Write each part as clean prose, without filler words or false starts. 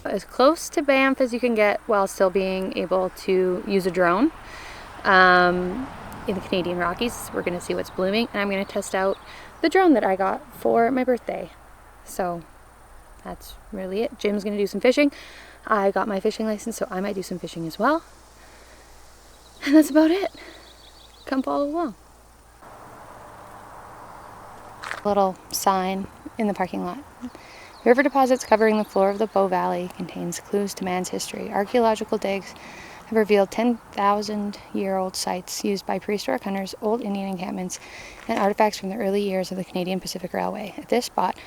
as close to BANFF as you can get while still being able to use a drone. In the Canadian Rockies, we're going to see what's blooming, and I'm going to test out the drone that I got for my birthday. So that's really it. Jim's going to do some fishing. I got my fishing license, so I might do some fishing as well. And that's about it. Come follow along. Little sign in the parking lot. River deposits covering the floor of the Bow Valley contains clues to man's history. Archaeological digs have revealed 10,000-year-old sites used by prehistoric hunters, old Indian encampments, and artifacts from the early years of the Canadian Pacific Railway. At this spot,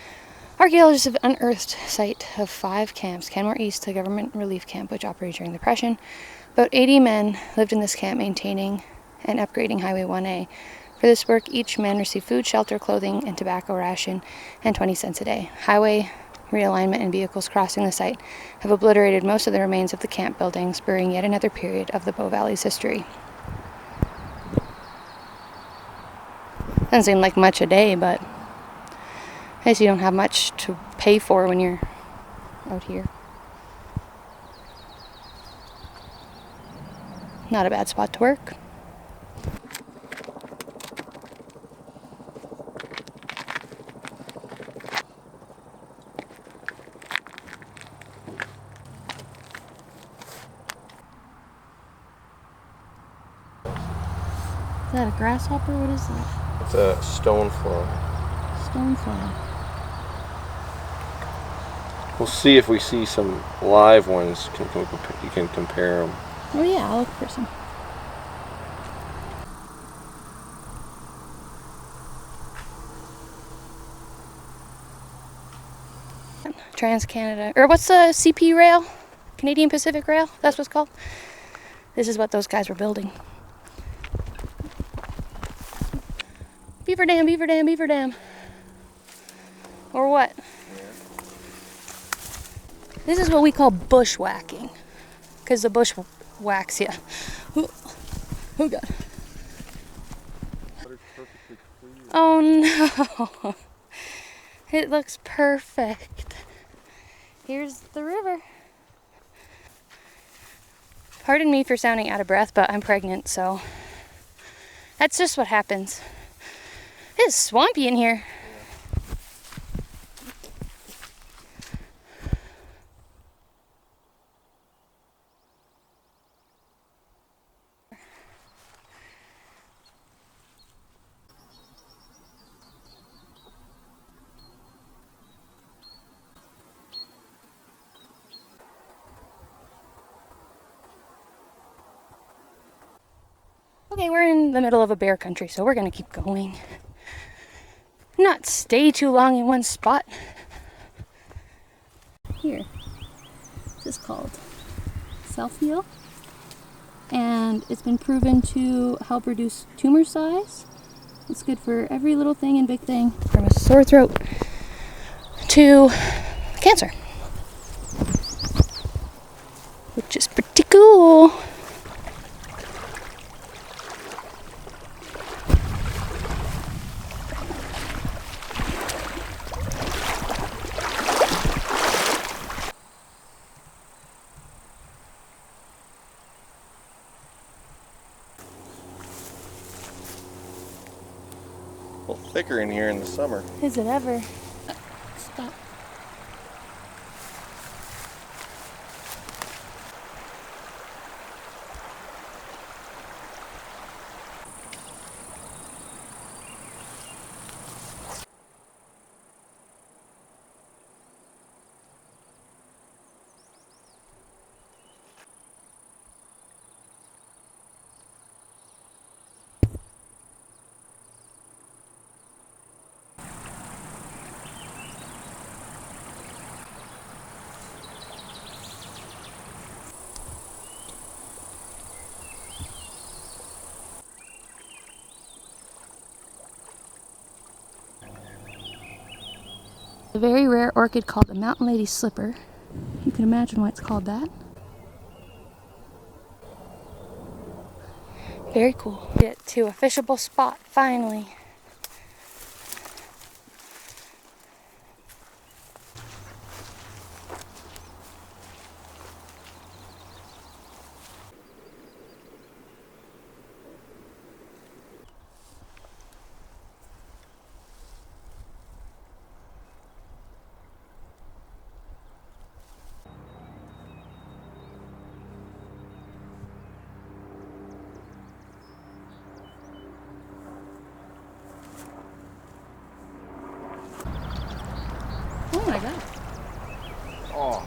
archaeologists have unearthed a site of 5 camps. Canmore East, the government relief camp, which operated during the Depression. About 80 men lived in this camp, maintaining and upgrading Highway 1A. For this work, each man received food, shelter, clothing, and tobacco ration, and 20 cents a day. Highway realignment and vehicles crossing the site have obliterated most of the remains of the camp buildings, spurring yet another period of the Bow Valley's history. Doesn't seem like much a day, but I guess you don't have much to pay for when you're out here. Not a bad spot to work. Is that a grasshopper? What is that? It's a stonefly. Stonefly. We'll see if we see some live ones. You can compare them. Oh yeah, I'll look for some. Trans-Canada, or what's the CP rail? Canadian Pacific Rail? That's what's called? This is what those guys were building. Beaver dam, beaver dam, beaver dam. Or what? Yeah. This is what we call bushwhacking. Because the bush whacks you. Oh God. Oh no. It looks perfect. Here's the river. Pardon me for sounding out of breath, but I'm pregnant, so that's just what happens. It's swampy in here. Okay, we're in the middle of a bear country, so we're gonna keep going. Not stay too long in one spot. Here, this is called self-heal, and it's been proven to help reduce tumor size. It's good for every little thing and big thing, from a sore throat to cancer, which is pretty cool. Well, thicker in here in the summer. Is it ever? Stop. A very rare orchid called the Mountain Lady Slipper. You can imagine why it's called that. Very cool. Get to a fishable spot, finally. my god. Oh.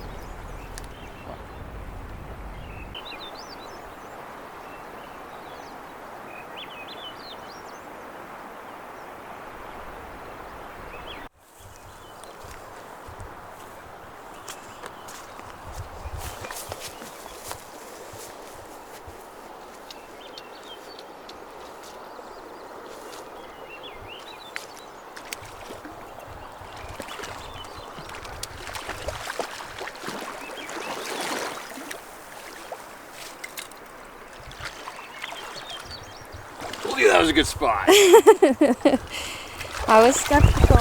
That was a good spot. I was skeptical.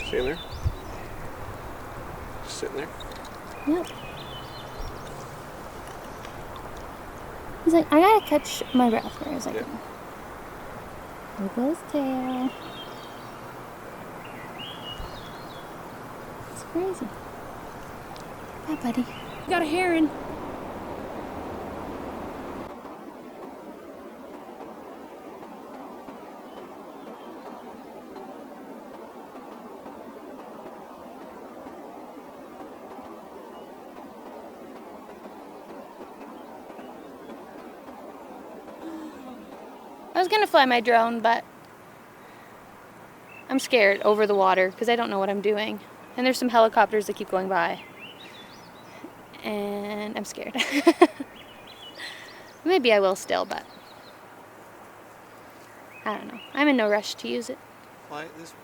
Stay there. Just sitting there. Yep. He's like, I gotta catch my breath for a second. Yeah. There goes tail. It's crazy. Bye, buddy. You got a heron. I was gonna fly my drone, but I'm scared over the water because I don't know what I'm doing. And there's some helicopters that keep going by. And I'm scared. Maybe I will still, but I don't know. I'm in no rush to use it. Fly it this way.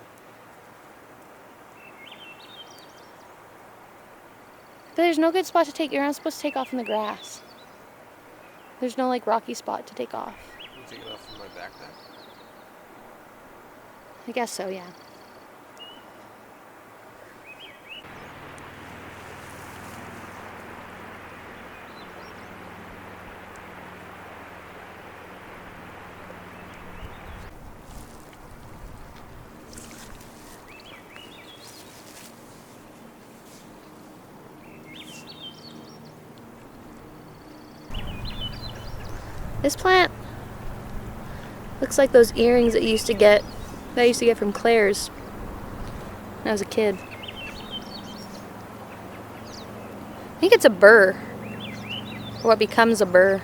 But there's no good spot to take. You're not supposed to take off in the grass. There's no like rocky spot to take off. You take it off from my backpack? I guess so, yeah. This plant looks like those earrings that I used to get from Claire's when I was a kid. I think it's a burr, or what becomes a burr.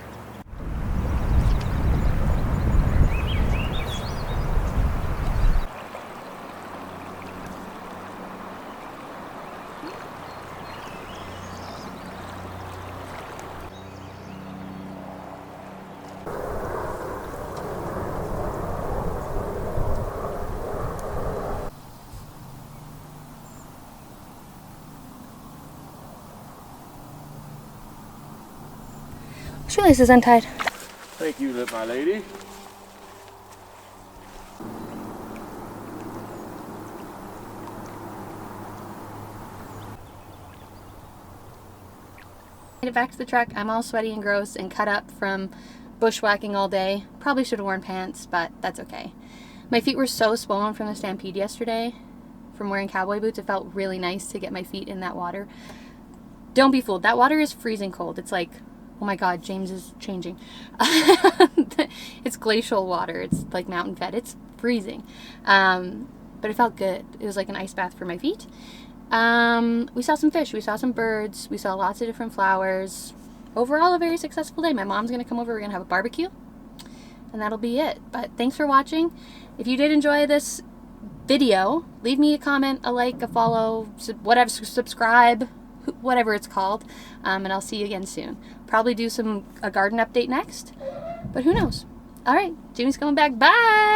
Shoelace is untied. Thank you, my lady. Made it back to the truck. I'm all sweaty and gross and cut up from bushwhacking all day. Probably should have worn pants, but that's okay. My feet were so swollen from the stampede yesterday from wearing cowboy boots. It felt really nice to get my feet in that water. Don't be fooled. That water is freezing cold. It's like, oh my god, James is changing. It's glacial water. It's like mountain fed. It's freezing. But it felt good. It was like an ice bath for my feet. We saw some fish. We saw some birds. We saw lots of different flowers. Overall, a very successful day. My mom's going to come over. We're going to have a barbecue. And that'll be it. But thanks for watching. If you did enjoy this video, leave me a comment, a like, a follow, whatever, subscribe, whatever it's called, and I'll see you again soon. Probably do a garden update next, but who knows? All right, Jimmy's coming back. Bye!